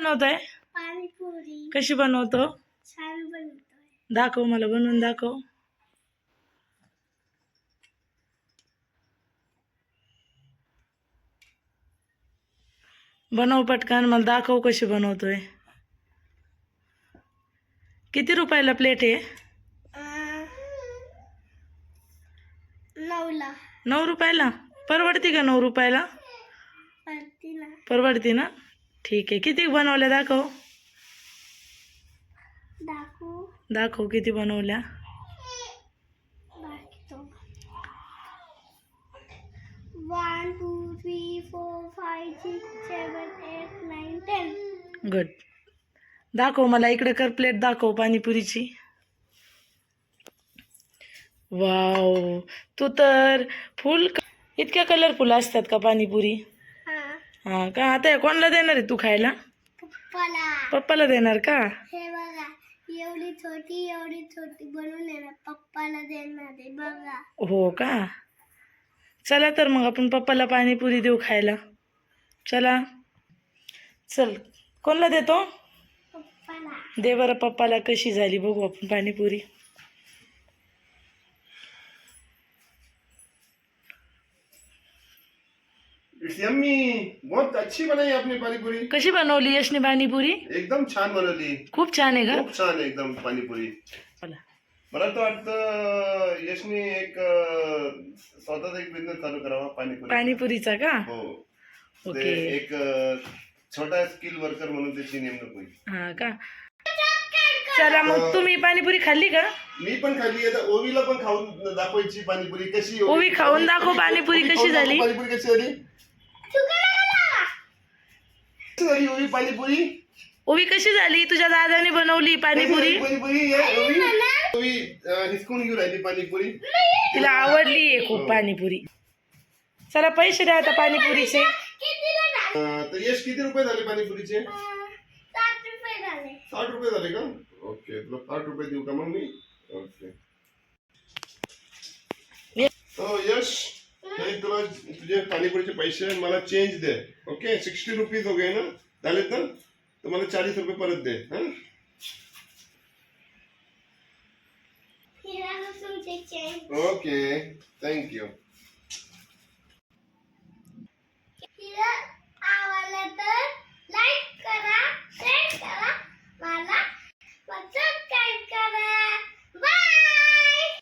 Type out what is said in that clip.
बनवतोय? पाणीपुरी कशी बनवतो? छान बनवतोय. दाखव, मला बनवून दाखव. बनव पटकन, मला दाखव कशी बनवतोय. किती रुपयाला प्लेट आहे? 9ला. 9 रुपयाला परवडती का? 9 रुपयाला परवडती ना? ठीक आहे. किती बनवल्या दाखव. दाखव किती बनवल्या. 1 2 3 4 5 6 7 8 9 10. गुड. दाखव मला, इकडे कर, प्लेट दाखव पाणीपुरीची. वाव, तू तर फुल इतक्या कलरफुल असतात का पाणीपुरी? हा का? आता हे कोणाला देणार आहे तू खायला? पप्पाला देणार का? हे बघा, एवढी छोटी बनवून आहे ना, पप्पाला देणार आहे बघा. हो का? चला तर मग आपण पप्पाला पाणीपुरी देऊ खायला. चला चल. कोणाला देतो? पप्पाला. दे बरं पप्पाला. कशी झाली बघू आपण पाणीपुरी. यम्मी, बहुत अच्छी बनाई आपने पानीपुरी. कशी बनवली यशने पाणीपुरी? एकदम छान बनवली. खूप छान आहे का? खूप छान एकदम पाणीपुरी. चला. मला तर वाटतं यशनी एक स्वतःचा एक बिझनेस चालू करावा पाणीपुरीचा का? हो. ओके. ते एक छोटा स्किल वर्कर म्हणून त्याची नेमणूक होईल. हा का? चला मग, तुम्ही पाणीपुरी खाल्ली का? मी पण खाल्ली. आता ओवीला पण खाऊन दाखवायची पाणीपुरी कशी. ओवी खाऊन दाखव पाणीपुरी कशी झाली. पाणीपुरी कशी झाली? ओवी पाणीपुरी ओवी कशी झाली? तुझ्या दादाने बनवली पाणीपुरी. ओवी हिसकून घेऊन राहिली पाणीपुरी. तिला आवडली आहे खूप पाणीपुरी. चला पैसे द्या आता पाणीपुरीचे. तर यश किती रुपये झाले पाणीपुरीचे? 60 रुपये झाले. 60 रुपये झाले का? ओके, तुला 60 रुपये देऊ का मग मी? ओके. तो यश, हे तुला तुझे पाणीपुरीचे पैसे मला चेंज दे. ओके, 60 रुपीज हो गए ना, झालेत ना? तर मला 40 रुपये परत दे. हा, ओके, थँक्यू. आवडलं तर लाईक करा, शेअर करा, मला सबस्क्राईब करा. बाय.